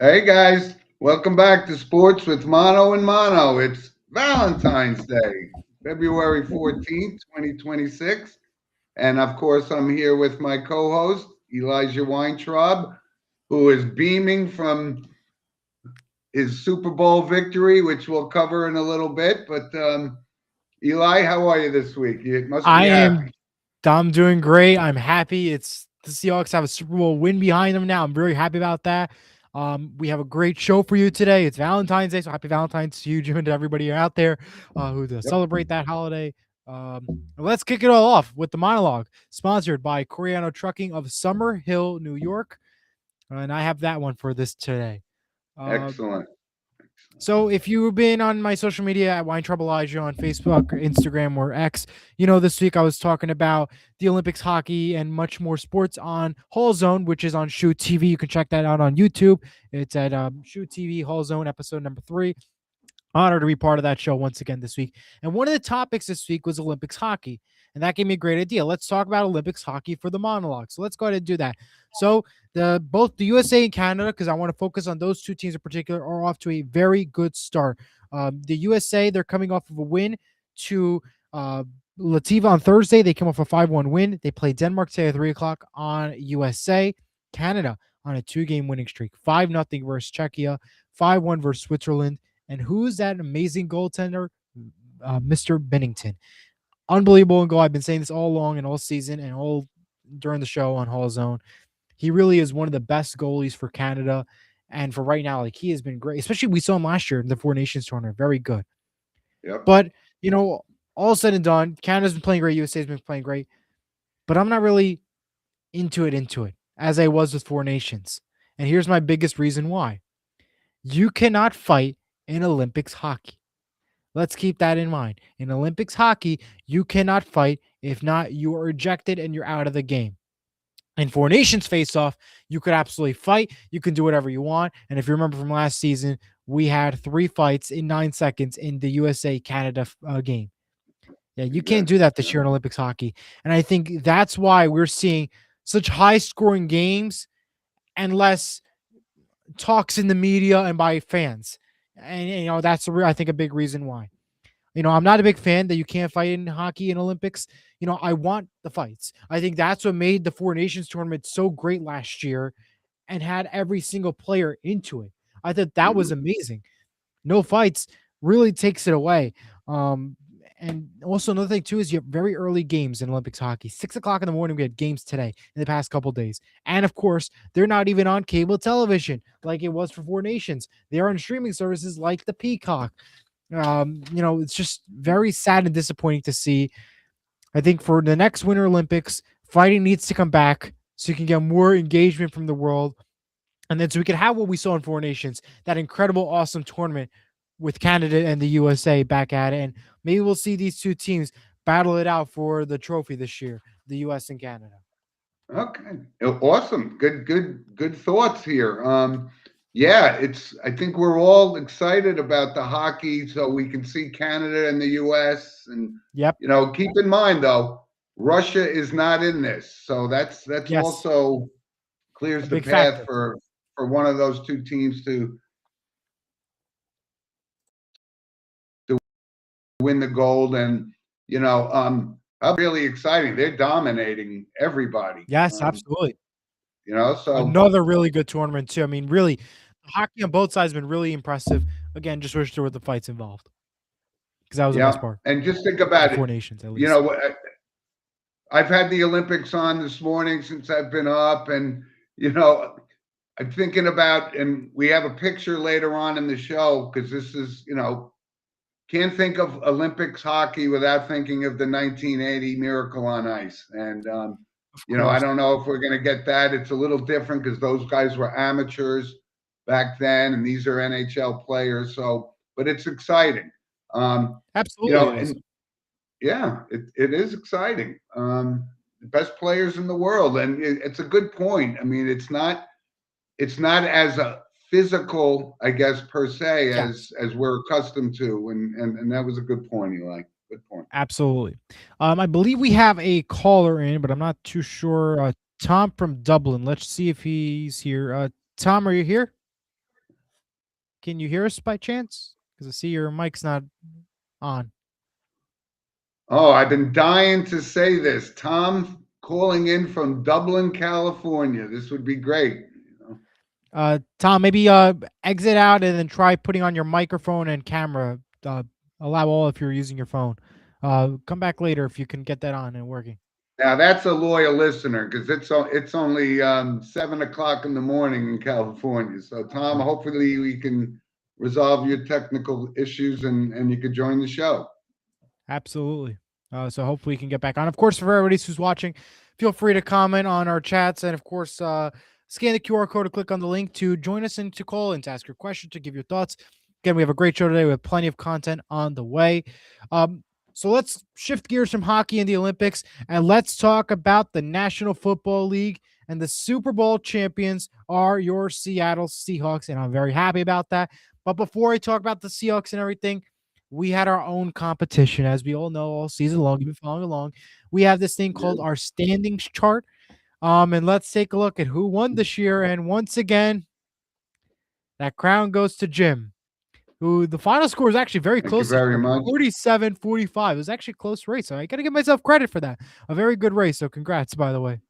Hey guys, welcome back to Sports with Mono and Mono. It's Valentine's Day, February 14th, 2026. And of course, I'm here with my co host, Elijah Weintraub, who is beaming from his Super Bowl victory, which we'll cover in a little bit. But Eli, how are you this week? You must be I happy. am I'm doing great. I'm happy. It's the Seahawks have a Super Bowl win behind them now. I'm very happy about that. We have a great show for you today. It's Valentine's Day, so happy Valentine's to you, Jim, and to everybody out there who Yep. celebrate that holiday. Let's kick it all off with the monologue, sponsored by Coriano Trucking of Summer Hill, New York, and I have that one for this today. Uh, Excellent. so if you've been on my social media at Wine Trouble Elijah on Facebook or Instagram or X, this week I was talking about the Olympics hockey and much more sports on Hall Zone, which is on Shoot TV. You can check that out on YouTube. It's at Shoot TV Hall Zone episode number 3. Honored to be part of that show once again this week. And one of the topics this week was Olympics hockey. And that gave me a great idea. Let's talk about Olympics hockey for the monologue. So let's go ahead and do that. So both the USA and Canada, because I want to focus on those two teams in particular, are off to a very good start. The USA, they're coming off of a win to Lativa on Thursday. They came off a 5-1 win. They play Denmark today at 3 o'clock on USA. Canada on a 2-game winning streak, 5-0 versus Czechia, 5-1 versus Switzerland. And who's that amazing goaltender? Mr. Bennington. Unbelievable goal. I've been saying this all along and all season and all during the show on Hall Zone. He really is one of the best goalies for Canada. And for right now, like he has been great, especially we saw him last year in the Four Nations tournament. Very good. Yep. But, all said and done, Canada's been playing great. USA's been playing great. But I'm not really into it as I was with Four Nations. And here's my biggest reason why. You cannot fight in Olympics hockey. Let's keep that in mind. In Olympics hockey, you cannot fight. If not, you are ejected and you're out of the game. In Four Nations face off, you could absolutely fight. You can do whatever you want. And if you remember from last season, we had 3 fights in 9 seconds in the USA Canada game. Yeah, you can't do Exactly. that this year in Olympics hockey. And I think that's why we're seeing such high scoring games and less talks in the media and by fans. And that's I think a big reason why. I'm not a big fan that you can't fight in hockey in Olympics. I want the fights. I think that's what made the Four Nations tournament so great last year and had every single player into it. I thought that was Mhm. amazing. No fights really takes it away. And also another thing too is you have very early games in Olympics hockey. 6 o'clock in the morning, we had games today in the past couple days. And of course, they're not even on cable television like it was for Four Nations. They're on streaming services like the Peacock. It's just very sad and disappointing to see. I think for the next Winter Olympics, fighting needs to come back so you can get more engagement from the world. And then so we can have what we saw in Four Nations, that incredible, awesome tournament with Canada and the USA back at it. And maybe we'll see these two teams battle it out for the trophy this year, the US and Canada. Okay. Awesome. Good thoughts here. Yeah, it's I think we're all excited about the hockey so we can see Canada and the US and Yep. keep in mind though, Russia is not in this. So that's Yes. also A clears the big path factor. for one of those two teams to win the gold and really exciting. They're dominating everybody. Yes, absolutely. So Another really good tournament too. I mean, really, hockey on both sides has been really impressive. Again, just wish there were the fights involved because that was the best yeah. part And just think of the about Four it. Nations, at You least. know, I've had the Olympics on this morning since I've been up, and I'm thinking about, and we have a picture later on in the show because this is, can't think of Olympics hockey without thinking of the 1980 Miracle on Ice, and Of I course, don't know if we're going to get that. It's a little different because those guys were amateurs back then, and these are NHL players. So, but it's exciting. absolutely, it is. And yeah, it is exciting. The best players in the world, and it's a good point. I mean, it's not as a physical, I guess, per se Yes, as we're accustomed to, and that was a good point, Eli. Good point. absolutely. I believe we have a caller in, but I'm not too sure. Tom from Dublin. Let's see if he's here. Tom, are you here? Can you hear us by chance? Because I see your mic's not on. Oh, I've been dying to say this. Tom calling in from Dublin, California. This would be great. Tom, maybe exit out and then try putting on your microphone and camera. Allow all if you're using your phone. Come back later if you can get that on and working. Now that's a loyal listener because it's only 7 o'clock in the morning in California. So Tom, hopefully we can resolve your technical issues and you could join the show. Absolutely. So hopefully we can get back on. Of course, for everybody who's watching, feel free to comment on our chats and of course scan the QR code or click on the link to join us and to call and to ask your question, to give your thoughts. Again, we have a great show today. We have plenty of content on the way. So let's shift gears from hockey and the Olympics and let's talk about the National Football League. And the Super Bowl champions are your Seattle Seahawks. And I'm very happy about that. But before I talk about the Seahawks and everything, we had our own competition, as we all know, all season long. You've been following along. We have this thing called our standings chart. And let's take a look at who won this year. And once again, that crown goes to Jim, who the final score is actually very close. Thank you very much. 47-45. It was actually a close race. So I got to give myself credit for that. A very good race. So congrats, by the way.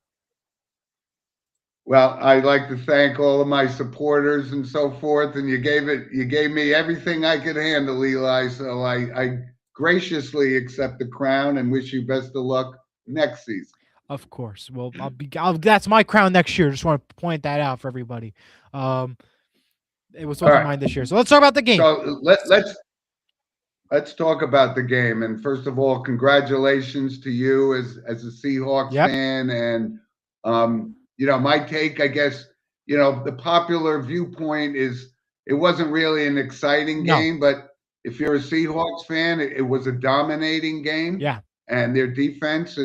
Well, I'd like to thank all of my supporters and so forth. And you gave me everything I could handle, Eli. So I graciously accept the crown and wish you best of luck next season. Of course. Well, that's my crown next year. Just want to point that out for everybody. It was on mine this year. So let's talk about the game. So let's talk about the game. And first of all, congratulations to you as a Seahawks fan. And my take, I guess, the popular viewpoint is it wasn't really an exciting game, but if you're a Seahawks fan, it was a dominating game. Yeah. And their defense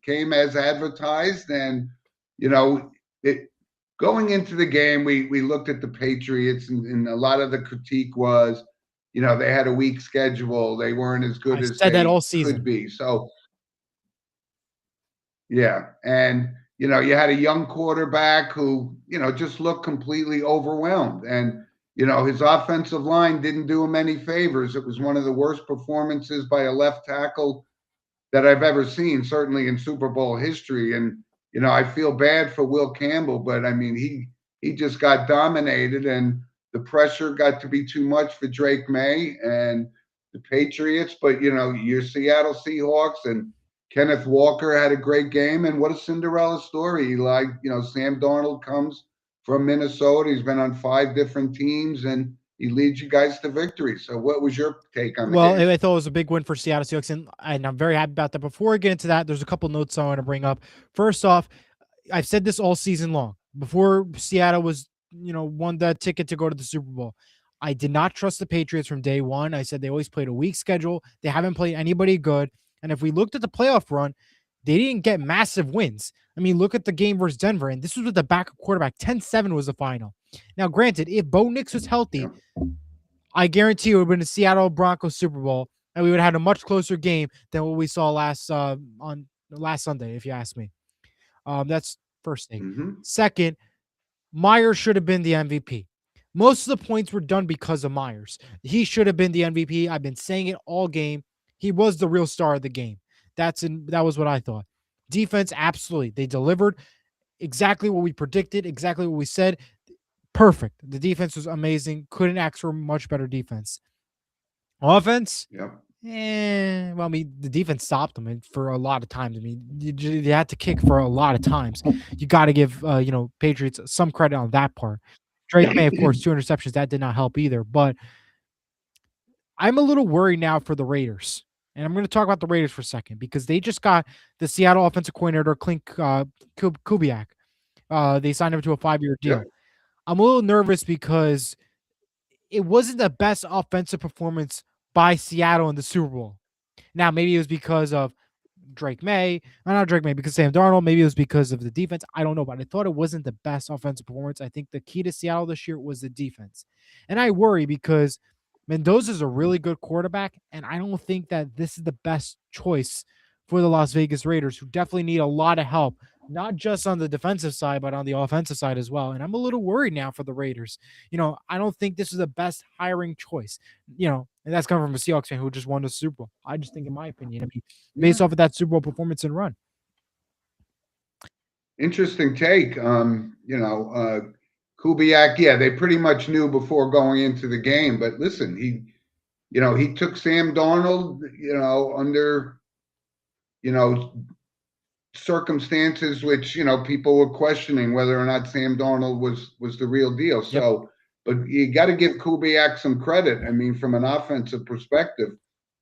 came as advertised. And, going into the game, we looked at the Patriots and a lot of the critique was, they had a weak schedule. They weren't as good as said that all season could be. So, yeah. And, you had a young quarterback who, just looked completely overwhelmed. And, his offensive line didn't do him any favors. It was one of the worst performances by a left tackle that I've ever seen, certainly in Super Bowl history. And, I feel bad for Will Campbell, but I mean, he just got dominated and the pressure got to be too much for Drake May and the Patriots. But, your Seattle Seahawks and Kenneth Walker had a great game. And what a Cinderella story. Like, Sam Darnold comes from Minnesota. He's been on 5 different teams and he leads you guys to victory. So what was your take on the game? Well, I thought it was a big win for Seattle Seahawks, and I'm very happy about that. Before I get into that, there's a couple notes I want to bring up. First off, I've said this all season long. Before Seattle was, won the ticket to go to the Super Bowl, I did not trust the Patriots from day one. I said they always played a weak schedule. They haven't played anybody good. And if we looked at the playoff run, they didn't get massive wins. I mean, look at the game versus Denver, and this was with the backup quarterback. 10-7 was the final. Now, granted, if Bo Nix was healthy, I guarantee it would have been a Seattle Broncos Super Bowl, and we would have had a much closer game than what we saw last Sunday, if you ask me. That's first thing. Second, Myers should have been the MVP. Most of the points were done because of Myers. He should have been the MVP. I've been saying it all game. He was the real star of the game. That was what I thought. Defense, absolutely. They delivered exactly what we predicted, exactly what we said. Perfect. The defense was amazing. Couldn't ask for much better defense. Offense, well, I mean, the defense stopped them for a lot of times. I mean, you had to kick for a lot of times. You got to give, Patriots some credit on that part. Drake May, of course, 2 interceptions. That did not help either. But I'm a little worried now for the Raiders. And I'm going to talk about the Raiders for a second because they just got the Seattle offensive coordinator, Clint Kubiak. They signed him to a 5-year deal. Yeah. I'm a little nervous because it wasn't the best offensive performance by Seattle in the Super Bowl. Now, maybe it was because of Drake May. Not Drake May, because Sam Darnold. Maybe it was because of the defense. I don't know, but I thought it wasn't the best offensive performance. I think the key to Seattle this year was the defense. And I worry because Mendoza's a really good quarterback, and I don't think that this is the best choice for the Las Vegas Raiders, who definitely need a lot of help not just on the defensive side, but on the offensive side as well. And I'm a little worried now for the Raiders. I don't think this is the best hiring choice. And that's coming from a Seahawks fan who just won the Super Bowl. I just think, in my opinion, based Yeah. off of that Super Bowl performance and run. Interesting take. Kubiak, yeah, they pretty much knew before going into the game. But listen, he took Sam Darnold, under, circumstances which, people were questioning whether or not Sam Darnold was the real deal. So, but you got to give Kubiak some credit. I mean, from an offensive perspective,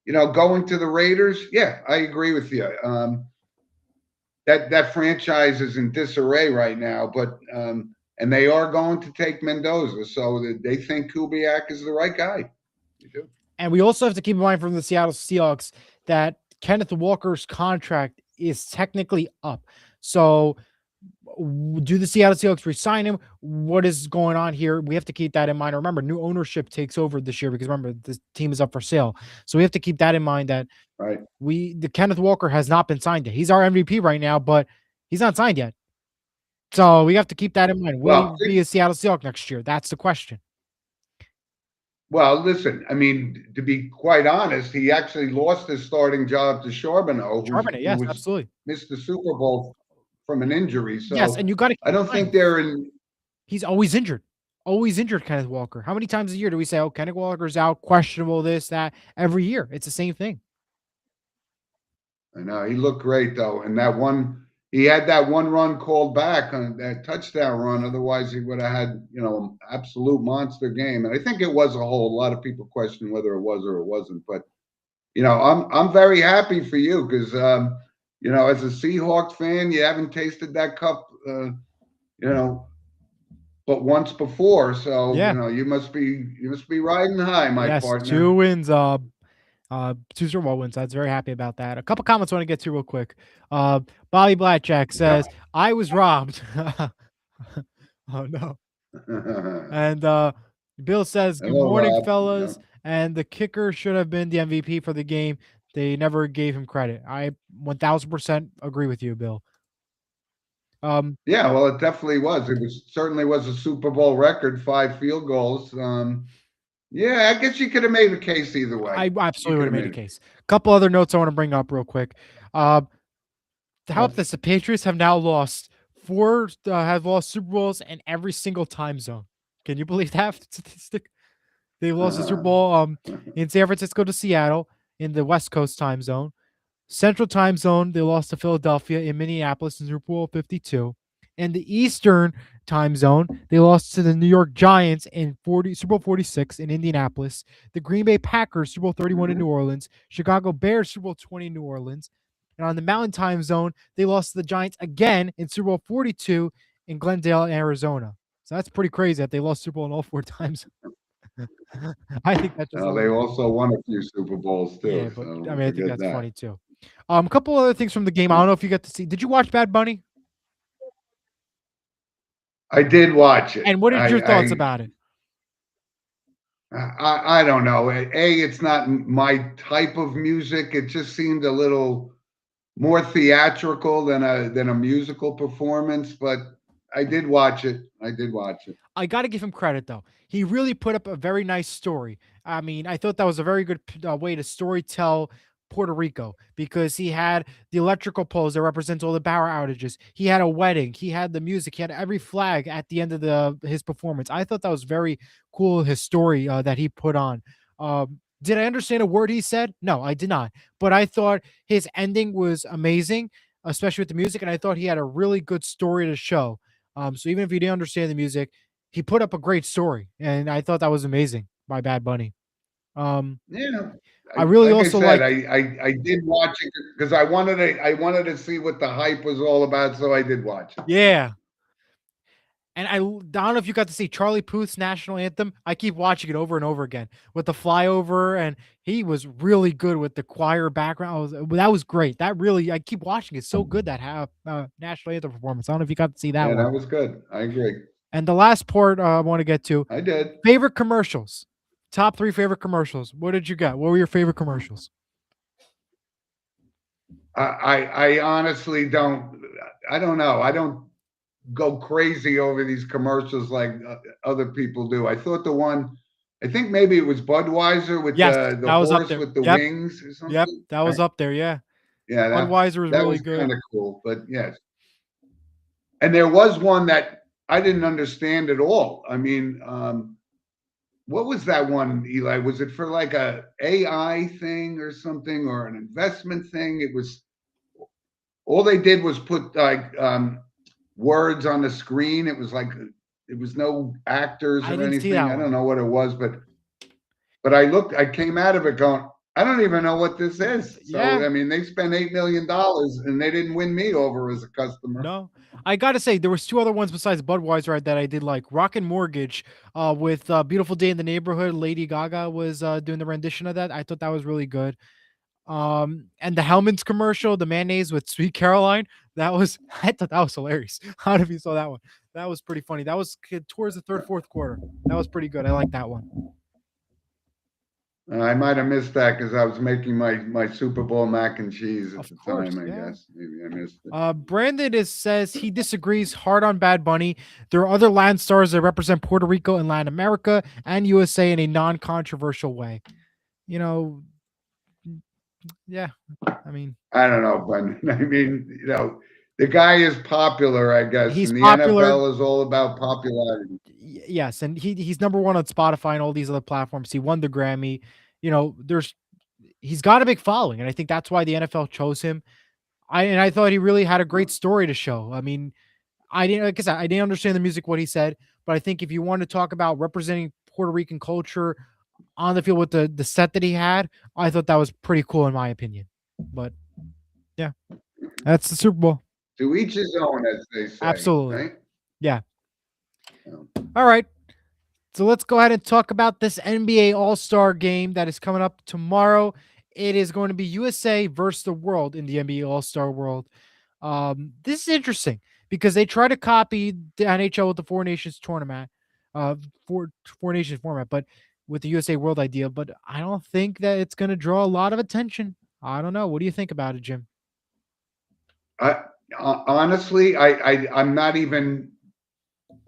going to the Raiders, yeah, I agree with you. That franchise is in disarray right now, but and they are going to take Mendoza, so they think Kubiak is the right guy. You do. And we also have to keep in mind from the Seattle Seahawks that Kenneth Walker's contract is technically up. So do the Seattle Seahawks resign him? What is going on here? We have to keep that in mind. Remember, new ownership takes over this year because remember, this team is up for sale. So we have to keep that in mind that Right. the Kenneth Walker has not been signed yet. He's our MVP right now, but he's not signed yet. So we have to keep that in mind. Will he be a Seattle Seahawk next year? That's the question. Well, listen, I mean, to be quite honest, he actually lost his starting job to Charbonnet, Yes, who absolutely. missed the Super Bowl from an injury. So yes, and you got to. I don't think they're in. He's always injured. Always injured, Kenneth Walker. How many times a year do we say, "Oh, Kenneth Walker's out, questionable, this, that"? Every year, it's the same thing. I know he looked great though, and he had that one run called back on that touchdown run. Otherwise, he would have had absolute monster game. And I think it was a hold. A lot of people question whether it was or it wasn't. But I'm very happy for you because as a Seahawks fan, you haven't tasted that cup, but once before. So you must be riding high, my partner. 2 wins. 2 Super Bowl wins. I was very happy about that. A couple comments I want to get to real quick. Bobby Blackjack says, I was robbed. Oh no. And Bill says, good morning, Rob. fellas. And the kicker should have been the MVP for the game. They never gave him credit. I 1000% agree with you, Bill. Yeah, well, it definitely was. It certainly was a Super Bowl record, 5 field goals. Yeah, I guess you could have made a case either way. I absolutely would have made a case. A couple other notes I want to bring up real quick. To help this, the Patriots have now lost have lost Super Bowls in every single time zone. Can you believe that statistic? They lost the Super Bowl in San Francisco to Seattle in the West Coast time zone. Central time zone, they lost to Philadelphia. In Minneapolis in Super Bowl 52. In the Eastern time zone, they lost to the New York Giants in Super Bowl 46 in Indianapolis. The Green Bay Packers, Super Bowl 31 in New Orleans. Chicago Bears, Super Bowl 20 in New Orleans. And on the Mountain time zone, they lost to the Giants again in Super Bowl 42 in Glendale, Arizona. So that's pretty crazy that they lost Super Bowl in all 4 times. I think that's just. They also won a few Super Bowls too. Yeah, but so I mean, I think that's funny too. A couple other things from the game. I don't know if you got to see. Did you watch Bad Bunny? I did watch it. And what are your thoughts about it? I don't know. It's not my type of music. It just seemed a little more theatrical than a musical performance. But I did watch it. I got to give him credit though. He really put up a very nice story. I mean, I thought that was a very good way to storytell Puerto Rico because he had the electrical poles that represent all the power outages. He had a wedding. He had the music. He had every flag at the end of his performance. I thought that was very cool. His story that he put on. Did I understand a word he said? No, I did not. But I thought his ending was amazing, especially with the music. And I thought he had a really good story to show. So even if you didn't understand the music, he put up a great story, and I thought that was amazing by Bad Bunny. Yeah, I really also like. I did watch it because I wanted to see what the hype was all about, so I did watch it. Yeah. And I don't know if you got to see Charlie Puth's national anthem. I keep watching it over and over again with the flyover, and he was really good with the choir background. That was great. I keep watching it. It's so good that national anthem performance. I don't know if you got to see that one. That was good. I agree. And the last part I want to get to. I did. Favorite commercials. Top 3 favorite commercials. What did you got? What were your favorite commercials? I honestly don't. I don't know. I don't go crazy over these commercials like other people do. I thought the one, I think maybe it was Budweiser with Yes, the that was up horse there. with the Yep, wings or yep, something. that was up there. Yeah, Yeah, Budweiser was that really was good. kind of cool. But yes, and there was one that I didn't understand at all. I mean, what was that one, Eli? Was it for like a AI thing or something or an investment thing? It was all they did was put like words on the screen. It was like it was no actors I or didn't see that anything. I don't one. know what it was, but I came out of it going, I don't even know what this is. So Yeah, I mean, they spent $8 million and they didn't win me over as a customer. no. I gotta say, there was two other ones besides Budweiser that I did like. Rocket Mortgage, with "Beautiful Day in the Neighborhood." Lady Gaga was doing the rendition of that. I thought that was really good. And the Hellman's commercial, the mayonnaise with Sweet Caroline, that was I thought that was hilarious. How did you saw that one? That was pretty funny. That was towards the third, fourth quarter. That was pretty good. I like that one. I might have missed that because I was making my Super Bowl mac and cheese at Of the course, time. I yeah. guess maybe I missed it. Brandon says he disagrees hard on Bad Bunny. There are other land stars that represent Puerto Rico and Latin America and USA in a non-controversial way. You know, yeah. I mean, I don't know, but I mean, the guy is popular, I guess, he's and the popular. NFL is all about popularity. Yes, and he's number one on Spotify and all these other platforms. He won the Grammy. He's got a big following, and I think that's why the NFL chose him. I thought he really had a great story to show. I mean, I didn't like I said, I didn't understand the music what he said, but I think if you want to talk about representing Puerto Rican culture on the field with the set that he had, I thought that was pretty cool in my opinion. But yeah, that's the Super Bowl. To each his own, as they say, Absolutely. right? Yeah. So, All right. So let's go ahead and talk about this NBA All-Star game that is coming up tomorrow. It is going to be USA versus the world in the NBA All-Star world. This is interesting because they try to copy the NHL with the Four Nations tournament, Four Nations format, but with the USA World idea. But I don't think that it's going to draw a lot of attention. I don't know. What do you think about it, Jim? I honestly, I'm not even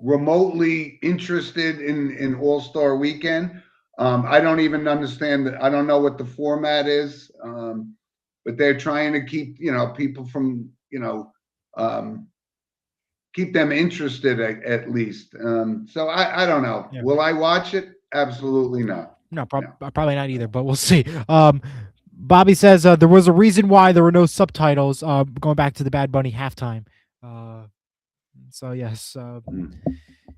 remotely interested in All Star Weekend. I don't even understand that. I don't know what the format is, but they're trying to keep people from um, keep them interested at least. So I don't know. Yeah. Will I watch it? Absolutely not. No, No. probably not either, but we'll see. Bobby says there was a reason why there were no subtitles. Going back to the Bad Bunny halftime. So yes,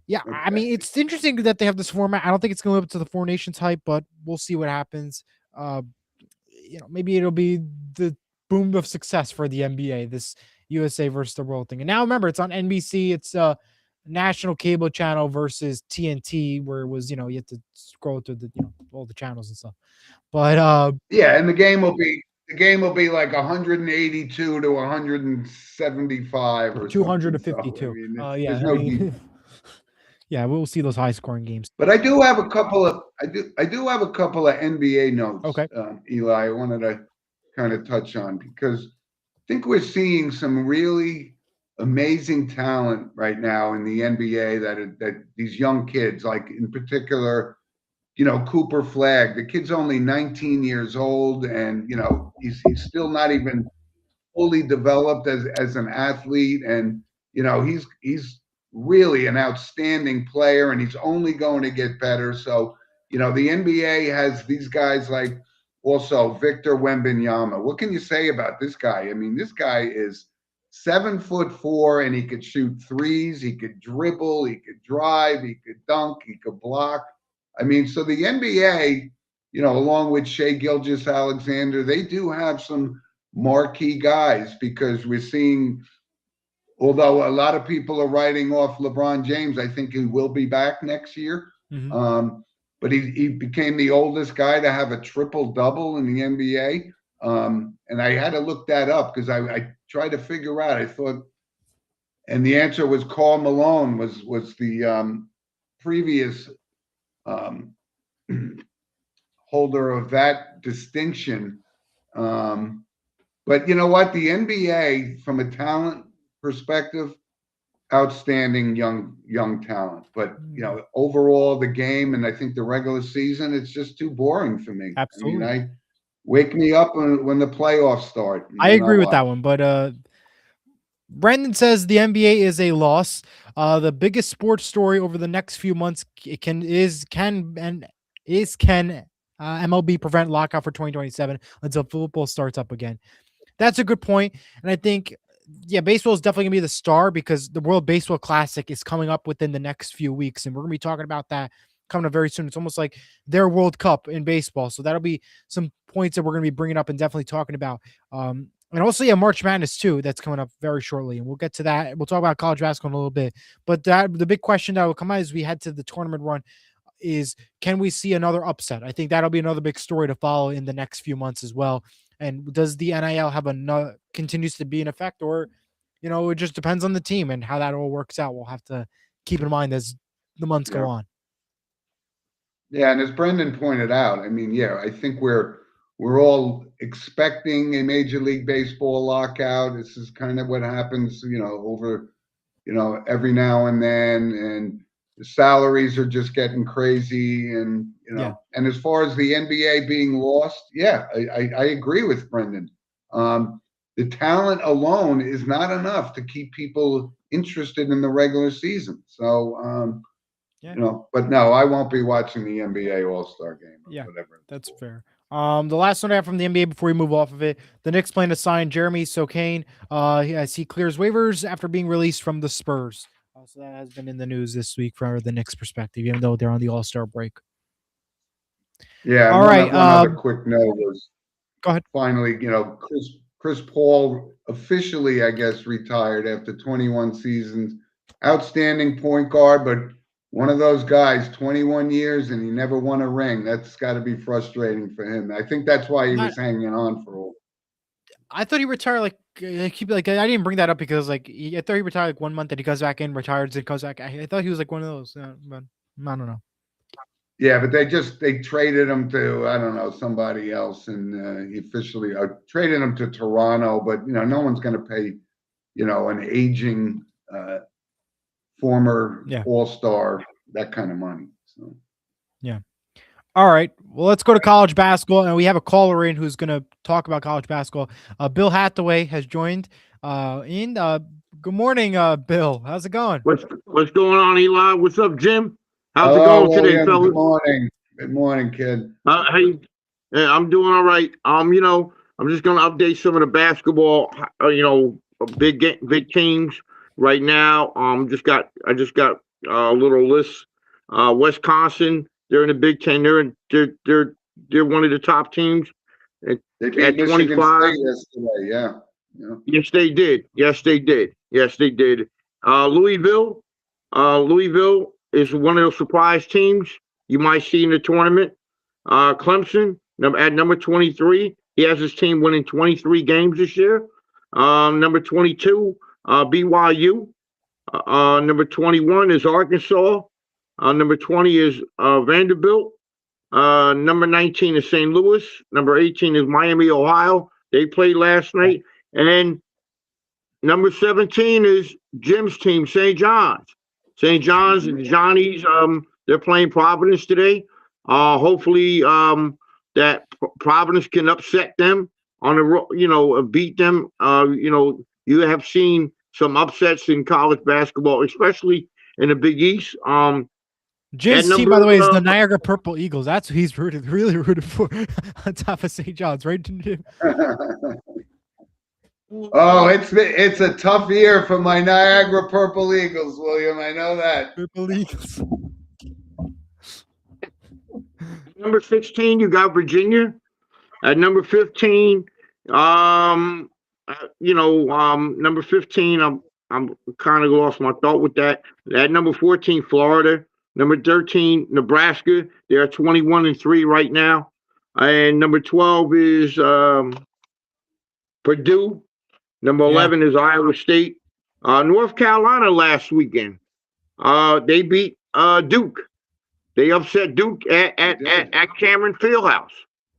yeah. I Okay. mean, it's interesting that they have this format. I don't think it's going to live up to the Four Nations hype, but we'll see what happens. Uh, maybe it'll be the boom of success for the NBA. This USA versus the world thing. And now remember, it's on NBC. It's national cable channel versus TNT, where it was you had to scroll through the all the channels and stuff. But Yeah, and the game will be like 182 to 175 or something. So I 252. mean, Yeah, there's I no mean, yeah, we'll see those high scoring games. But I do have a couple of I do have a couple of NBA notes, Okay. Eli. I wanted to kind of touch on because I think we're seeing some really amazing talent right now in the NBA that these young kids, like in particular, Cooper Flag. The kid's only 19 years old, and he's still not even fully developed as an athlete, and he's really an outstanding player, and he's only going to get better. So the NBA has these guys like also Victor Wembanyama. What can you say about this guy? I mean, this guy is 7'4", and he could shoot threes, he could dribble, he could drive, he could dunk, he could block. I mean, so the NBA, along with Shea Gilgeous-Alexander, they do have some marquee guys because we're seeing, although a lot of people are writing off LeBron James, I think he will be back next year. Mm-hmm. But he became the oldest guy to have a triple double in the NBA. And I had to look that up because I tried to figure out. I thought, and the answer was Karl Malone was the previous holder of that distinction. But you know what? The NBA, from a talent perspective, outstanding young talent. But overall, the game and I think the regular season, it's just too boring for me. Absolutely. I mean, wake me up when the playoffs start. I agree with that one, but Brandon says the NBA is a loss. The biggest sports story over the next few months can MLB prevent lockout for 2027 until football starts up again. That's a good point, and I think baseball is definitely gonna be the star because the World Baseball Classic is coming up within the next few weeks, and we're gonna be talking about that coming up very soon. It's almost like their World Cup in baseball, so that'll be some points that we're gonna be bringing up and definitely talking about. And also, March Madness too. That's coming up very shortly, and we'll get to that. We'll talk about college basketball in a little bit. But the big question that will come out as we head to the tournament run is, can we see another upset? I think that'll be another big story to follow in the next few months as well. And does the NIL have continues to be in effect, or it just depends on the team and how that all works out. We'll have to keep in mind as the months go on. Yeah, and as Brendan pointed out, I mean, I think we're all expecting a Major League Baseball lockout. This is kind of what happens, over, every now and then, and the salaries are just getting crazy, and and as far as the NBA being lost, I agree with Brendan. The talent alone is not enough to keep people interested in the regular season. So, but no, I won't be watching the NBA All-Star game. Or whatever. That's fair. The last one I have from the NBA before we move off of it, the Knicks plan to sign Jeremy Sochan. He clears waivers after being released from the Spurs. So that has been in the news this week from the Knicks perspective, even though they're on the All-Star break. Yeah. All right. One other quick note was, go ahead. Finally, Chris Paul officially, I guess, retired after 21 seasons. Outstanding point guard, but one of those guys, 21 years, and he never won a ring. That's got to be frustrating for him. I think that's why he was hanging on for all. I thought he retired I didn't bring that up because I thought he retired 1 month and he goes back in, retires and goes back. I thought he was one of those, but I don't know. Yeah, but they traded him to, I don't know, somebody else, and he officially traded him to Toronto. But no one's going to pay, an aging former All-Star that kind of money. So all right, well, let's go to college basketball, and we have a caller in who's going to talk about college basketball. Bill Hathaway has joined in. Good morning, Bill. How's it going? What's going on, Eli? What's up, Jim? How's it going today, fellas? Good morning, kid. Hey, I'm doing all right. I'm just going to update some of the basketball, big teams right now. I just got a little list. Wisconsin, they're in the Big Ten. They're one of the top teams They beat at Michigan 25. State yesterday. Yeah. Yes, they did. Louisville is one of those surprise teams you might see in the tournament. Clemson, at number 23, he has his team winning 23 games this year. Number 22, BYU. Number 21 is Arkansas. Number 20 is Vanderbilt. Number 19 is St. Louis. Number 18 is Miami, Ohio. They played last night. And number 17 is Jim's team, St. John's. St. John's and Johnny's, they're playing Providence today. Hopefully that Providence can upset them on the beat them. You have seen some upsets in college basketball, especially in the Big East. Jim's team, by the way, is the Niagara Purple Eagles. That's who he's really rooted for on top of St. John's, right, Jim? Oh, it's a tough year for my Niagara Purple Eagles, William. I know that. Purple Eagles. Number 16, you got Virginia. At number 15, number 15, I'm kind of lost my thought with that. At number 14, Florida. Number 13, Nebraska. They're 21-3 right now. And number 12 is Purdue. Number 11 is Iowa State. North Carolina last weekend, they beat Duke. They upset Duke at Cameron Fieldhouse.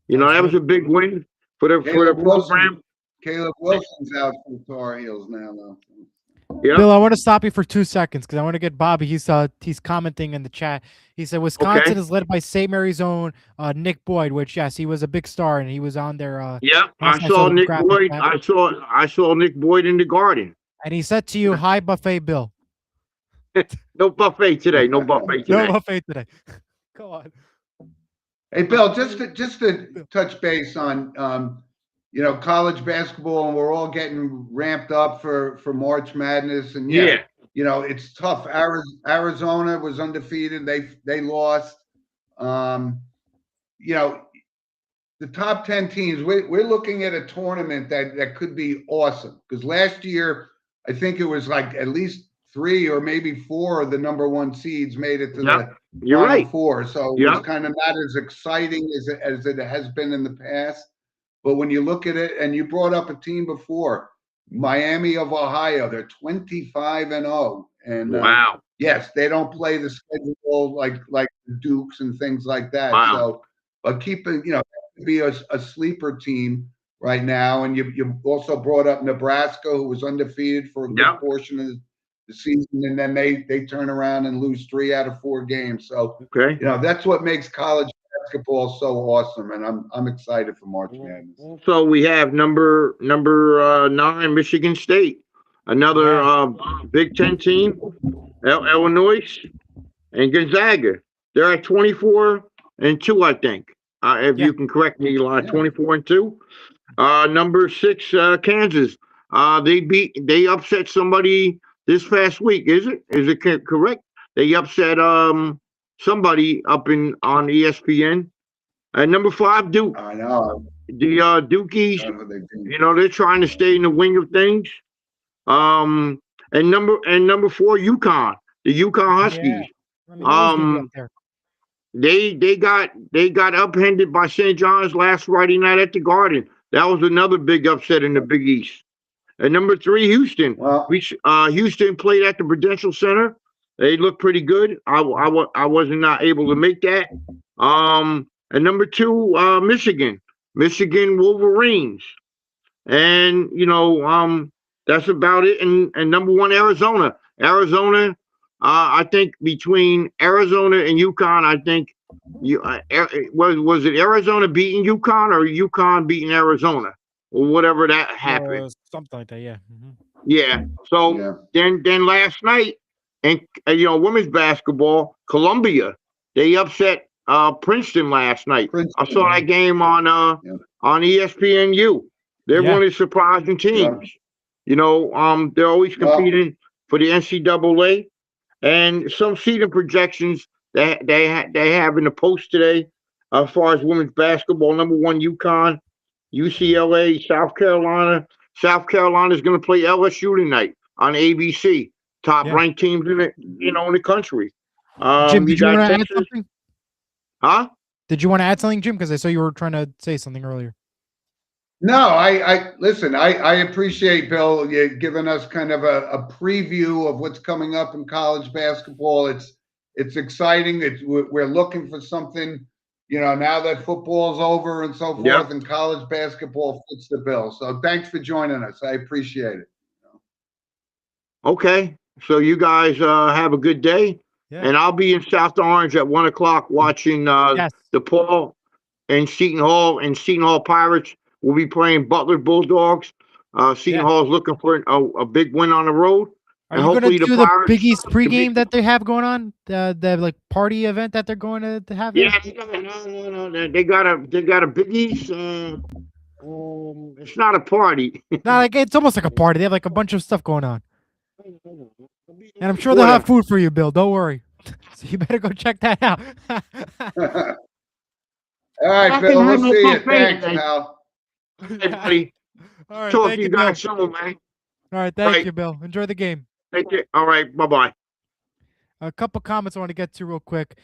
That was a big win for the program. Caleb Wilson's out for the Tar Heels now, though. Yeah. Bill, I want to stop you for 2 seconds because I want to get Bobby. He's commenting in the chat. He said Wisconsin Okay. is led by St. Mary's own Nick Boyd, which yes, he was a big star and he was on their. Yeah. I last I saw the Nick graphic Boyd. app, I saw Nick Boyd in the Garden. and he said to you, "Hi, buffet, Bill." No buffet today. No buffet No today. buffet today. Go on. Hey, Bill, just to touch base on, college basketball, and we're all getting ramped up for March Madness, and Yeah. it's tough. Arizona was undefeated; they lost. The top 10 teams. We're looking at a tournament that could be awesome because last year I think it was like at least 3 or maybe 4 of the number 1 seeds made it to the You're Final right. Four. So Yeah. it's kind of not as exciting as it has been in the past. But when you look at it, and you brought up a team before, Miami of Ohio, they're 25-0, and Wow. yes, they don't play the schedule like the Dukes and things like that. Wow. So, but keeping, be a sleeper team right now. And you also brought up Nebraska, who was undefeated for a good Yeah. portion of the season, and then they turn around and lose 3 out of 4 games. So Okay. that's what makes college basketball so awesome, and I'm excited for March Madness. So we have number 9, Michigan State, another Big Ten team, Illinois and Gonzaga. They're at 24-2, I think. If Yeah. you can correct me, Yeah. 24-2. Number 6, Kansas. They upset somebody this past week. Is it correct? They upset somebody up on ESPN. Number 5, Duke. I know. The Dukies, I know they do. they're trying to stay in the wing of things. And number 4, UConn. The UConn Huskies. Yeah. I mean, always gonna be up there. They got upended by St. John's last Friday night at the Garden. That was another big upset in the Big East. And number 3, Houston. Well, Houston played at the Prudential Center. They looked pretty good. I wasn't not able to make that. And number 2, Michigan Wolverines. And that's about it. And number 1, Arizona. I think between Arizona and UConn, I think was it Arizona beating UConn or UConn beating Arizona or whatever that happened. Something like that, yeah. Yeah. So yeah. then last night, and women's basketball, Columbia, they upset Princeton last night. I saw that game on ESPNU. They're one of the surprising teams. They're always competing for the NCAA. And some seeding projections that they have in the post today, as far as women's basketball, number 1, UConn, UCLA, South Carolina. South Carolina is going to play LSU tonight on ABC. Top ranked teams in the country. Jim, did you want to add something? Huh? Did you want to add something, Jim? Because I saw you were trying to say something earlier. No, I listen. I appreciate Bill you giving us kind of a preview of what's coming up in college basketball. It's exciting. We're looking for something, now that football's over and so forth, and college basketball fits the bill. So thanks for joining us. I appreciate it. Okay, so you guys have a good day, and I'll be in South Orange at 1:00 watching DePaul and Seton Hall, Pirates. We'll be playing Butler Bulldogs. Seton Hall is looking for a big win on the road. Are you going to do the Big East pregame that they have going on? The like party event that they're going to have? Yeah, no. They got a Big East. It's not a party. No, like it's almost like a party. They have like a bunch of stuff going on. And I'm sure they'll have food for you, Bill. Don't worry. So you better go check that out. All right, Bill. We'll see you. Thanks, pal. Hey, buddy. All right, Talk to you guys soon, man. All right, thank you, Bill. Enjoy the game. Thank you. All right, bye-bye. A couple comments I want to get to real quick.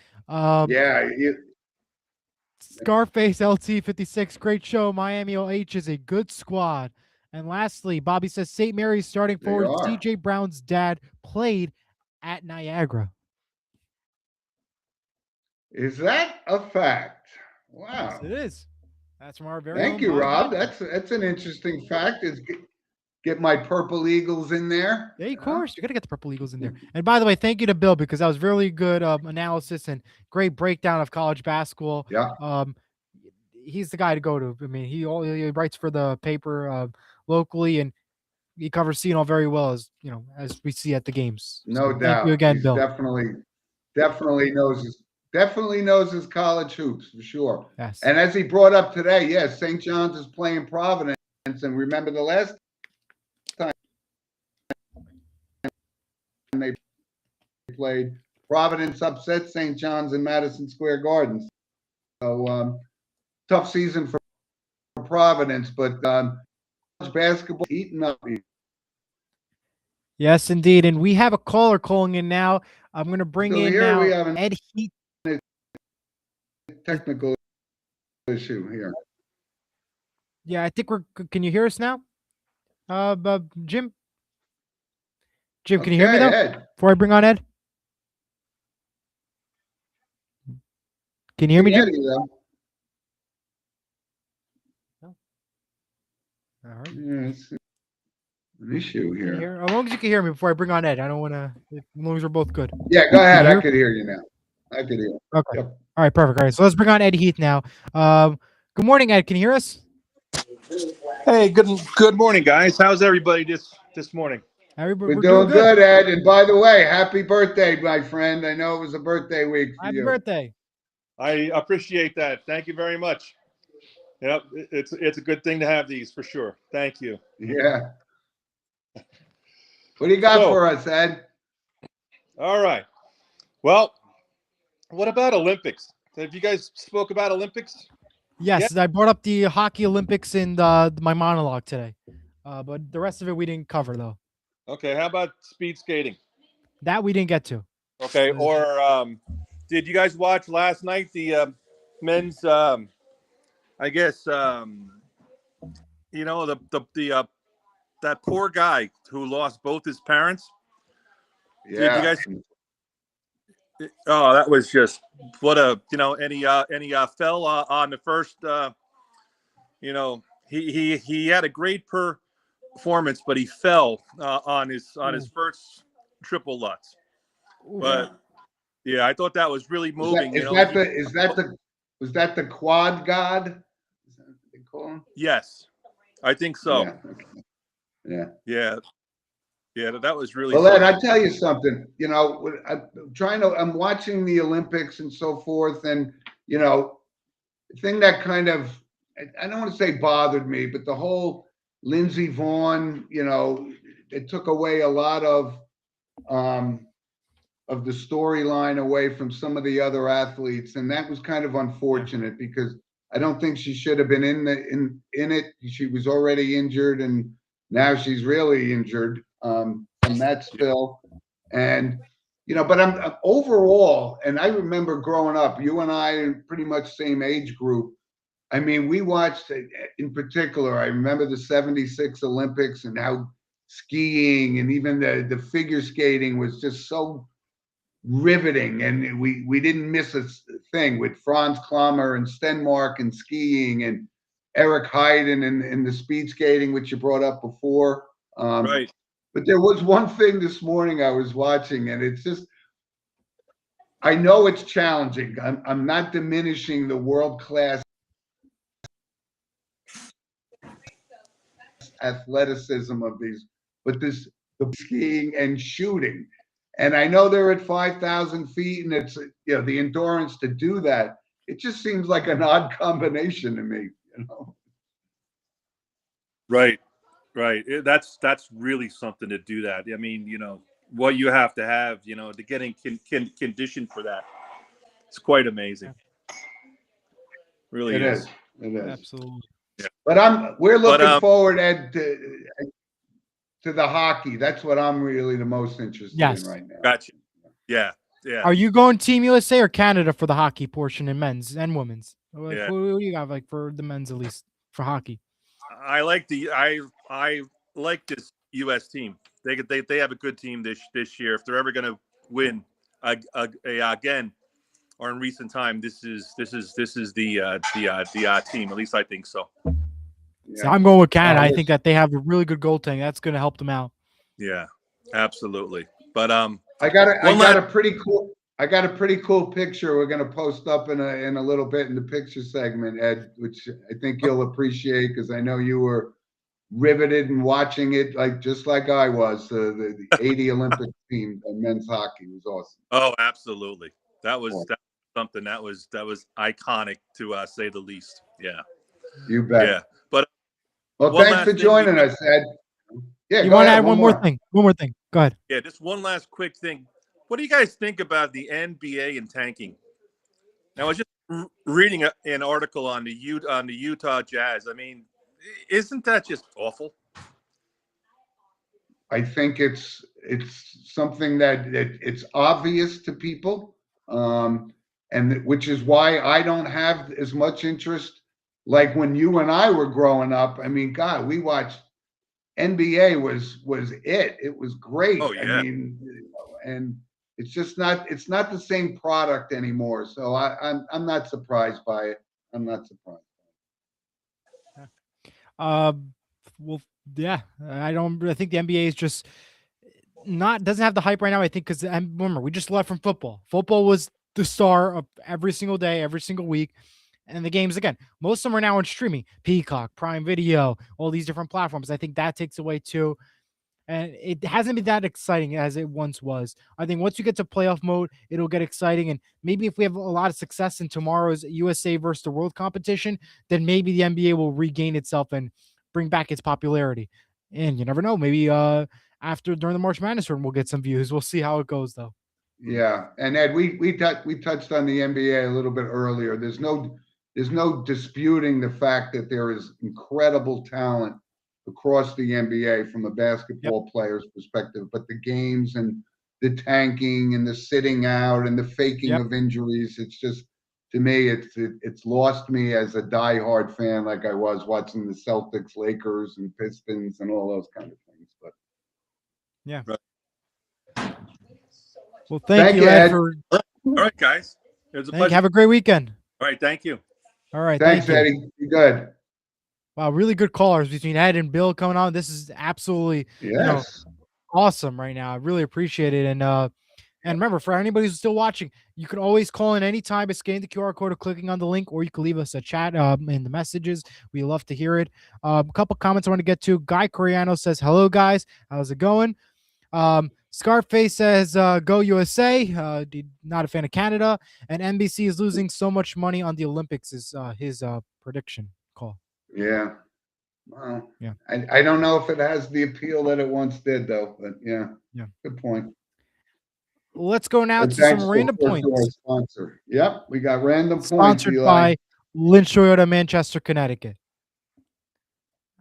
Scarface LT 56, great show. Miami OH is a good squad. And lastly, Bobby says St. Mary's starting forward CJ Brown's dad played at Niagara. Is that a fact? Wow. Yes, it is. That's from our very Thank you, Rob. That's an interesting fact. It's get my Purple Eagles in there. Yeah, of course. You got to get the Purple Eagles in there. And by the way, thank you to Bill because that was really good analysis and great breakdown of college basketball. Yeah. He's the guy to go to. I mean, he writes for the paper locally, and he covers Seton very well, as as we see at the games. No So doubt. Thank you again, He's Bill. definitely knows his college hoops for sure. Yes. And as he brought up today, yes, St. John's is playing Providence, and remember the last time they played, Providence upset St. John's in Madison Square Garden. So tough season for Providence, but college basketball heating up. Yes, indeed. And we have a caller calling in now. I'm going to bring So in here now we have Ed Heath. Technical issue here. Yeah, I think can you hear us now? Jim? Jim, can you hear me though? Ed. Before I bring on Ed? Can you hear me, Jim? No. All right. Yeah, it's an issue here. As long as you can hear me before I bring on Ed. I don't want to, as long as we're both good. Yeah, go ahead. I could hear you now. I could hear. Okay. Yep. All right, perfect. All right, so let's bring on Ed Heath now. Good morning, Ed. Can you hear us? Hey, good morning, guys. How's everybody this morning? Everybody, We're doing good, Ed. And by the way, happy birthday, my friend. I know it was a birthday week for you. Happy birthday. I appreciate that. Thank you very much. Yep, it's a good thing to have these for sure. Thank you. Yeah. What do you got for us, Ed? All right. Well, what about Olympics? Have you guys spoke about Olympics? Yes, I brought up the hockey Olympics in my monologue today, but the rest of it we didn't cover though. Okay, how about speed skating? That we didn't get to. Okay, or did you guys watch last night the men's? I guess that poor guy who lost both his parents. Yeah. Did you guys? Oh, that was just what a and he fell on the first. He had a great performance, but he fell on his first triple Lutz. But yeah, I thought that was really moving. Was that the quad god? Is that what they call him? Yes, I think so. Yeah. Okay. Yeah. Yeah. Yeah, that was really. Well, Ed, I tell you something. I'm watching the Olympics and so forth, and the thing that kind of, I don't want to say bothered me, but the whole Lindsey Vonn, it took away a lot of the storyline away from some of the other athletes, and that was kind of unfortunate because I don't think she should have been in it. She was already injured, and now she's really injured from that spill. And but I'm overall, and I remember growing up, you and I are pretty much same age group. I mean, we watched, in particular, I remember the 76 Olympics and how skiing and even the figure skating was just so riveting. And we didn't miss a thing with Franz Klammer and Stenmark and skiing and Eric Heiden and the speed skating, which you brought up before. Right. But there was one thing this morning I was watching, and it's just, I know it's challenging. I'm not diminishing the world-class athleticism of these, but the skiing and shooting. And I know they're at 5,000 feet, and it's the endurance to do that. It just seems like an odd combination to me. Right. That's really something to do that. I mean, what you have to have, to get in conditioned for that. It's quite amazing. Really, it is. It is Absolutely. Yeah. But we're looking forward, Ed, to the hockey. That's what I'm really the most interested in right now. Gotcha. Yeah. Are you going Team USA or Canada for the hockey portion in men's and women's? Yeah. Who do you got for the men's, at least for hockey? I like I like this U.S. team. They have a good team this year. If they're ever going to win again, or in recent time, this is the team. At least I think so. So I'm going with Canada. Oh, I think that they have a really good goaltending. That's going to help them out. Yeah, absolutely. But I got a one pretty cool picture we're gonna post up in a little bit in the picture segment, Ed, which I think you'll appreciate because I know you were riveted and watching it just like I was. The '80 Olympic team of men's hockey was awesome. Oh, absolutely. That was something that was iconic to say the least. Yeah. You bet. Yeah. But Well, one thanks last for thing joining us, Ed. Yeah, You go want to ahead. add one more thing? One more thing. Go ahead. Yeah, just one last quick thing. What do you guys think about the NBA and tanking? Now, I was just reading an article on the Utah Jazz. I mean, isn't that just awful? I think it's something that it's obvious to people, and which is why I don't have as much interest. Like when you and I were growing up, I mean, God, we watched NBA was it. It was great. Oh, yeah. I mean, and it's not the same product anymore. So I'm not surprised by it. I'm not surprised. Well, yeah, I think the NBA is just doesn't have the hype right now. I think because remember we just left from football. Football was the star of every single day, every single week. And the games, again, most of them are now on streaming, Peacock, Prime Video, all these different platforms. I think that takes away too. And it hasn't been that exciting as it once was. I think once you get to playoff mode, it'll get exciting. And maybe if we have a lot of success in tomorrow's USA versus the world competition, then maybe the NBA will regain itself and bring back its popularity. And you never know. Maybe during the March Madness run, we'll get some views. We'll see how it goes, though. Yeah, and Ed, we touched on the NBA a little bit earlier. There's no disputing the fact that there is incredible talent across the NBA from a basketball player's perspective, but the games and the tanking and the sitting out and the faking of injuries, it's just, to me, it's lost me as a diehard fan like I was watching the Celtics, Lakers, and Pistons and all those kind of things. But yeah. Right. Well, thank you, Ed. All right, guys. It was a pleasure. Have a great weekend. All right, thank you. All right, thanks, Eddie. You're good. Wow, really good callers between Ed and Bill coming on. This is absolutely awesome right now. I really appreciate it. And remember, for anybody who's still watching, you can always call in anytime by scanning the QR code or clicking on the link, or you can leave us a chat in the messages. We love to hear it. A couple comments I want to get to. Guy Coriano says, hello, guys. How's it going? Scarface says, go USA. Not a fan of Canada. And NBC is losing so much money on the Olympics is his prediction call. Yeah. Well, yeah. I don't know if it has the appeal that it once did, though. But yeah. Good point. Let's go now to some random points. To our sponsor. Yep, we got random Sponsored points. Sponsored by Lynch Toyota, Manchester, Connecticut.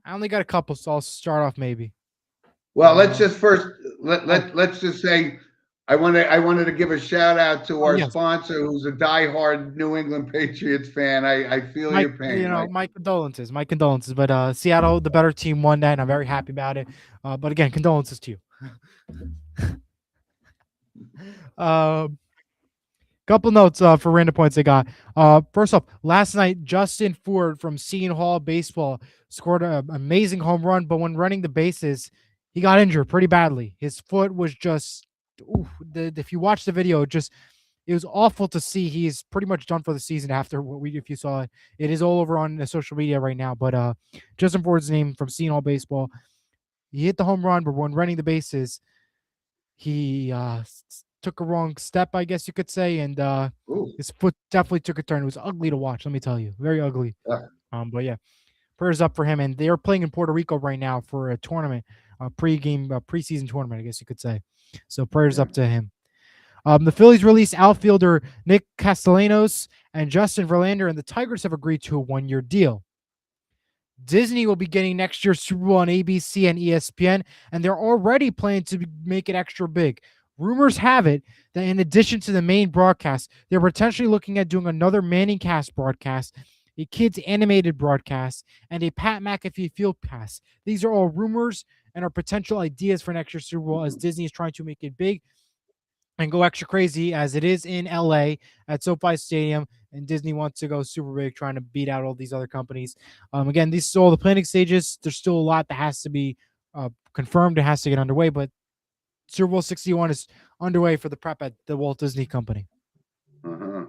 I only got a couple, so I'll start off maybe. Well, let's just let's just say I wanted to give a shout out to our sponsor, who's a diehard New England Patriots fan. I feel your pain. My condolences. But Seattle, the better team, won that, and I'm very happy about it. But again, condolences to you. Couple notes for random points I got. First off, last night Justin Ford from Seton Hall Baseball scored an amazing home run, but when running the bases, he got injured pretty badly. His foot was just, if you watch the video, it was awful to see. He's pretty much done for the season after if you saw it. It is all over on the social media right now. But Justin Ford's name from Seton Hall Baseball. He hit the home run, but when running the bases, he took a wrong step, I guess you could say, and his foot definitely took a turn. It was ugly to watch, let me tell you. Very ugly. But yeah, prayers up for him. And they are playing in Puerto Rico right now for a tournament, a preseason tournament, I guess you could say. So prayers up to him. The Phillies released outfielder Nick Castellanos and Justin Verlander, and the Tigers have agreed to a one-year deal. Disney will be getting next year's Super Bowl on ABC and ESPN, and they're already planning to make it extra big. Rumors have it that in addition to the main broadcast, they're potentially looking at doing another Manning Cast broadcast, a kids animated broadcast, and a Pat McAfee field pass. These are all rumors and are potential ideas for next year's Super Bowl, as Disney is trying to make it big and go extra crazy, as it is in LA at SoFi Stadium. and Disney wants to go super big, trying to beat out all these other companies. Again, these are all the planning stages. There's still a lot that has to be confirmed. It has to get underway, but Super Bowl 61 is underway for the prep at the Walt Disney Company. Uh-huh.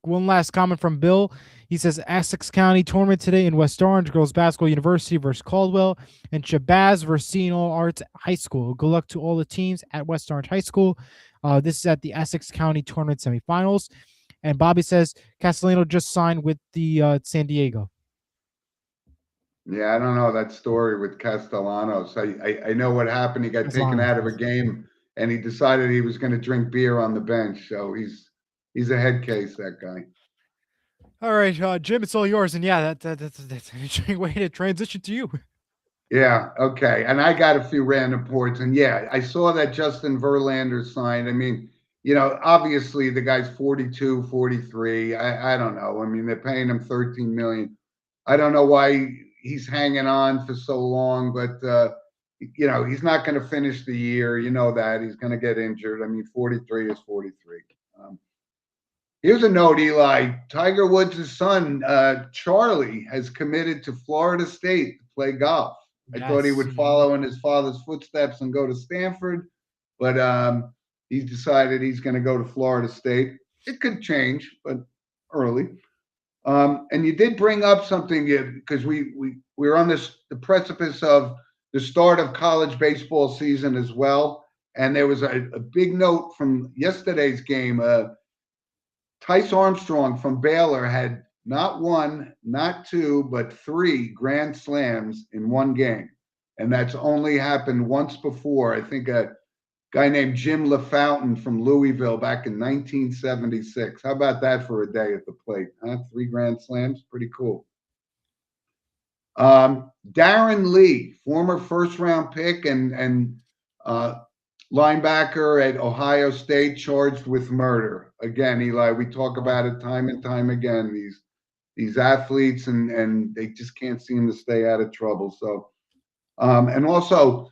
One last comment from Bill. He says Essex County tournament today in West Orange, girls basketball University versus Caldwell, and Shabazz versus Seton Arts High School. Good luck to all the teams at West Orange High School. This is at the Essex County tournament semifinals. And Bobby says Castellano just signed with the San Diego. Yeah, I don't know that story with Castellanos. I know what happened. He got taken out of a game, and he decided he was going to drink beer on the bench. So he's a head case, that guy. All right, Jim, it's all yours. And yeah, that's an interesting way to transition to you. Yeah, okay. And I got a few random ports. And yeah, I saw that Justin Verlander signed. I mean, obviously the guy's 42, 43. I don't know. I mean, they're paying him $13 million. I don't know why he's hanging on for so long, but he's not going to finish the year. You know that. He's going to get injured. I mean, 43 is 43. Here's a note, Eli. Tiger Woods' son, Charlie, has committed to Florida State to play golf. I thought he would follow in his father's footsteps and go to Stanford, but he's decided he's going to go to Florida State. It could change, but early. And you did bring up something because we're on the precipice of the start of college baseball season as well. And there was a big note from yesterday's game. Tice Armstrong from Baylor had not one, not two, but 3 grand slams in one game. And that's only happened once before. I think a guy named Jim LaFountain from Louisville back in 1976. How about that for a day at the plate? 3 grand slams, pretty cool. Darren Lee, former first-round pick and linebacker at Ohio State, charged with murder. Again, Eli, we talk about it time and time again. These athletes and they just can't seem to stay out of trouble. So, and also.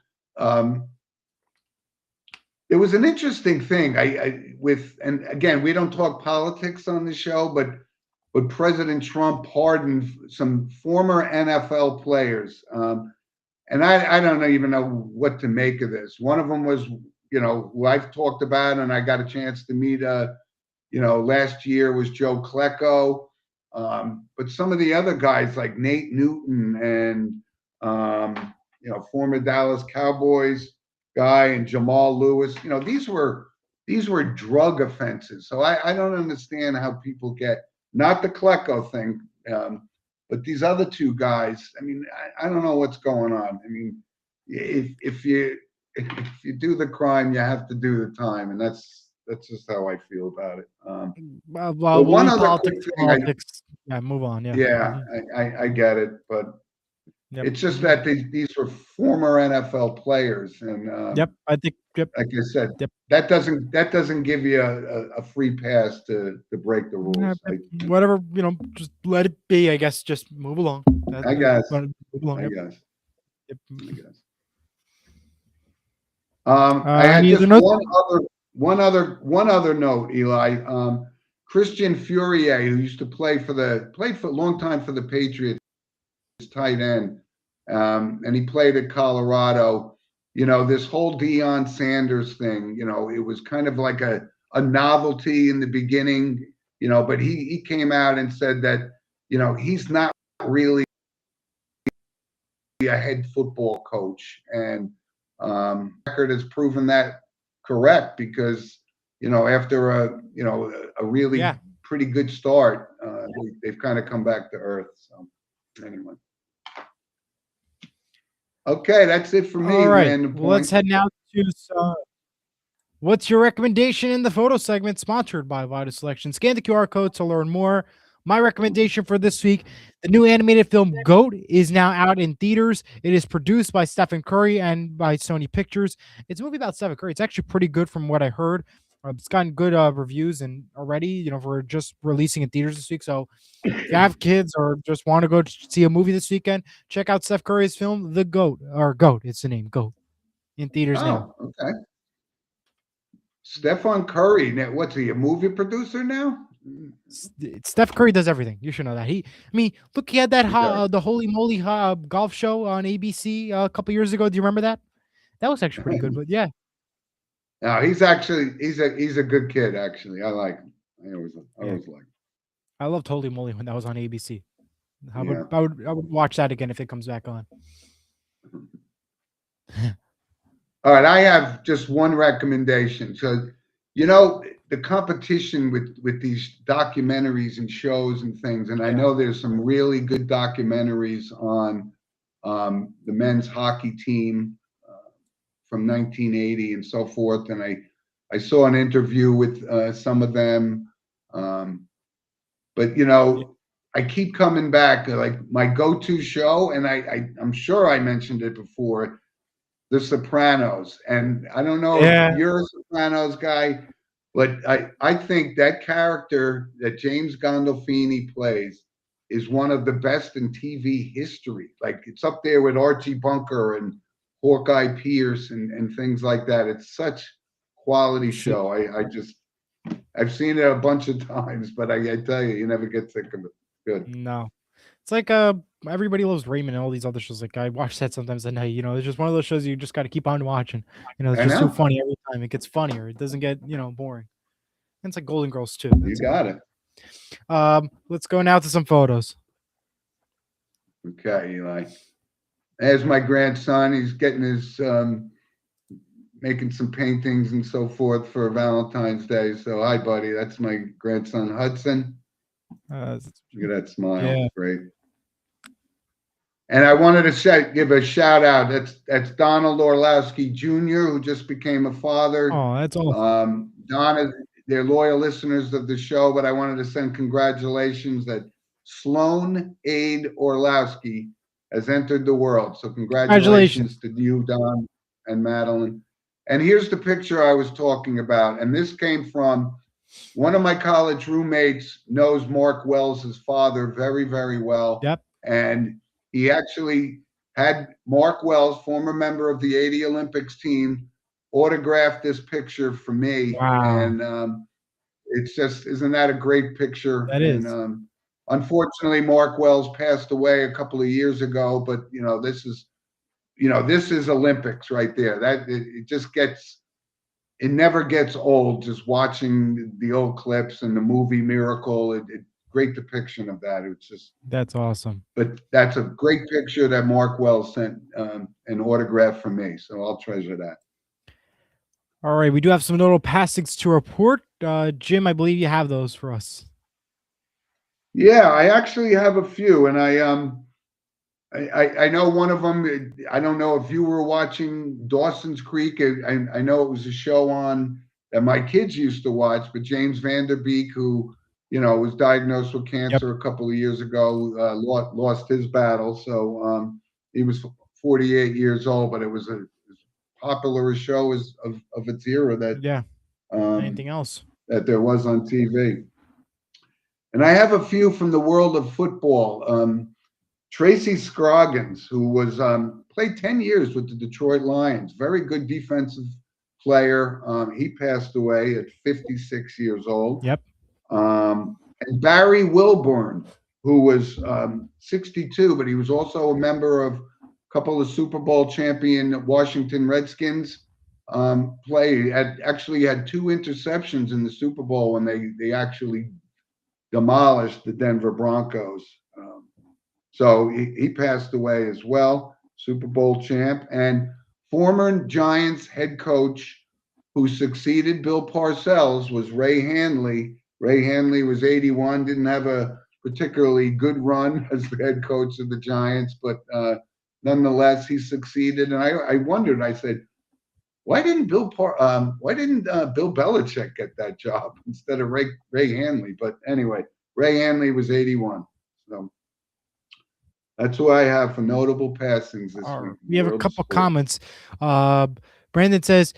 It was an interesting thing. And again, we don't talk politics on the show, but President Trump pardoned some former NFL players, and I don't even know what to make of this. One of them was, who I've talked about, and I got a chance to meet, last year was Joe Klecko, but some of the other guys like Nate Newton and former Dallas Cowboys guy and Jamal Lewis, these were drug offenses. So I don't understand how people get, not the Klecko thing, but these other 2 guys. I mean, I don't know what's going on. I mean, if you do the crime, you have to do the time, and that's just how I feel about it. Well, one other quick thing. Move on. Yeah, I get it, but. Yep. It's just that these were former NFL players, and I think like I said, that doesn't give you a free pass to break the rules. Whatever, just let it be. I guess just move along. I guess. Move along, I guess. Yep. I guess. I had just one other note, Eli. Christian Furier, who used to played for a long time for the Patriots, tight end, and he played at Colorado. This whole Deion Sanders thing, it was kind of like a novelty in the beginning, but he came out and said that, he's not really a head football coach, and record has proven that correct because, after a really pretty good start, they've kind of come back to earth. So anyway. Okay, that's it for me. All right, well, let's head now to what's your recommendation in the photo segment, sponsored by Vital Selection. Scan the QR code to learn more. My recommendation for this week, the new animated film GOAT is now out in theaters. It is produced by Stephen Curry and by Sony Pictures. It's a movie about Stephen Curry. It's actually pretty good from what I heard. It's gotten good reviews and already, for just releasing in theaters this week. So if you have kids or just want to go see a movie this weekend, check out Steph Curry's film, The GOAT, or GOAT. It's the name, GOAT, in theaters now. Okay. Stephen Curry, now, what's he, a movie producer now? Steph Curry does everything. You should know that. I mean, look, he had that He does. the Holy Moly golf show on ABC a couple years ago. Do you remember that? That was actually pretty good. But yeah, No, he's a good kid. Actually, I like him. I always like him. I loved Holy Moly when that was on ABC. I Yeah. would watch that again if it comes back on. All right, I have just one recommendation. So, you know, the competition with these documentaries and shows and things, and I know there's some really good documentaries on the men's hockey team from 1980 and so forth. And I saw an interview with some of them, but you know, I keep coming back. Like my go-to show, and I'm sure I mentioned it before, The Sopranos. And I don't know if you're a Sopranos guy, but I think that character that James Gandolfini plays is one of the best in TV history. Like it's up there with Archie Bunker and Hawkeye Pierce and things like that. It's such quality show. I've seen it a bunch of times, but I tell you, you never get sick of it. Good. No, it's like Everybody Loves Raymond and all these other shows. Like I watch that sometimes at night. You know, it's just one of those shows you just got to keep on watching. You know, it's just so funny every time. It gets funnier. It doesn't get boring. And it's like Golden Girls too. You got it. Let's go now to some photos. Okay, Eli. There's my grandson. He's getting his making some paintings and so forth for Valentine's Day. So hi, buddy. That's my grandson Hudson. Look at that smile. Yeah. Great. And I wanted to give a shout out. That's Donald Orlowski Jr., who just became a father. Oh, that's awesome. Don, they're loyal listeners of the show, but I wanted to send congratulations that Sloan Aid Orlowski has entered the world. So congratulations to you, Don and Madeline. And here's the picture I was talking about. And this came from one of my college roommates knows Mark Wells' father very, very well. Yep. And he actually had Mark Wells, former member of the 80 Olympics team, autographed this picture for me. Wow. And it's just, isn't that a great picture? That is. And, unfortunately, Mark Wells passed away a couple of years ago, but this is Olympics right there. That it just gets, it never gets old just watching the old clips and the movie Miracle. Great depiction of that. It's just, that's awesome. But that's a great picture that Mark Wells sent an autograph from me, so I'll treasure that. All right, we do have some notable passings to report. Jim, I believe you have those for us. Yeah, I actually have a few, and I know one of them. I don't know if you were watching Dawson's Creek. I know it was a show on that my kids used to watch, but James Van Der Beek, who was diagnosed with cancer a couple of years ago, lost his battle. So he was 48 years old, but it was as popular a show of its era that anything else that there was on TV. And I have a few from the world of football. Tracy Scroggins, who was played 10 years with the Detroit Lions, very good defensive player. He passed away at 56 years old. Yep. And Barry Wilburn, who was 62, but he was also a member of a couple of Super Bowl champion Washington Redskins. He actually had 2 interceptions in the Super Bowl when they actually demolished the Denver Broncos. So he passed away as well, Super Bowl champ, and former Giants head coach who succeeded Bill Parcells was Ray Handley. Ray Handley was 81, didn't have a particularly good run as the head coach of the Giants, but nonetheless, he succeeded. And I wondered, I said, why didn't Bill Belichick get that job instead of Ray Handley? But anyway, Ray Handley was 81. So that's who I have for notable passings this week. We have a couple comments. Brandon says,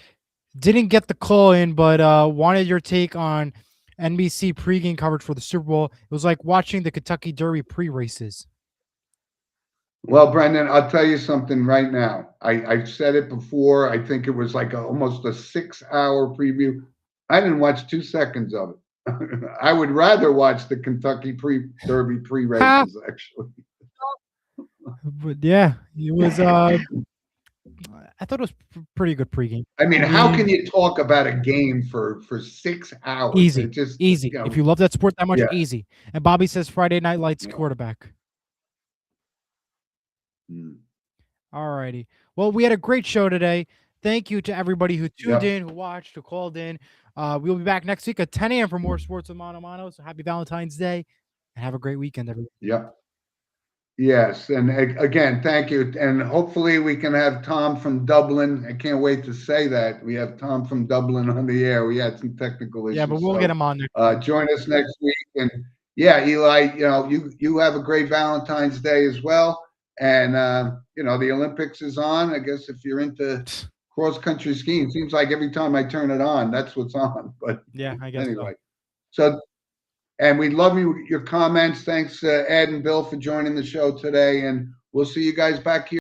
didn't get the call in, but wanted your take on NBC pregame coverage for the Super Bowl. It was like watching the Kentucky Derby pre-races. Well, Brendan, I'll tell you something right now. I've said it before. I think it was like almost a 6-hour preview. I didn't watch 2 seconds of it. I would rather watch the Kentucky Derby pre-races, actually. But yeah, it was. I thought it was pretty good pregame. I mean, how can you talk about a game for 6 hours? Easy, It just, easy. you know, If you love that sport that much, yeah. easy. And Bobby says Friday Night Lights Yeah. quarterback. Mm. All righty. Well, we had a great show today. Thank you to everybody who tuned Yep. in, who watched, who called in. We'll be back next week at 10 a.m. for more sports with Mano Mano. So happy Valentine's Day and have a great weekend, everyone. Yep. Yes, and again, thank you. And hopefully we can have Tom from Dublin. I can't wait to say that. We have Tom from Dublin on the air. We had some technical issues. Yeah, but we'll so, get him on there. join us next week. And yeah, Eli, you have a great Valentine's Day as well. And, the Olympics is on. I guess if you're into cross-country skiing, seems like every time I turn it on, that's what's on. But Yeah, I guess anyway, so and we'd love your comments. Thanks, Ed and Bill, for joining the show today. And we'll see you guys back here.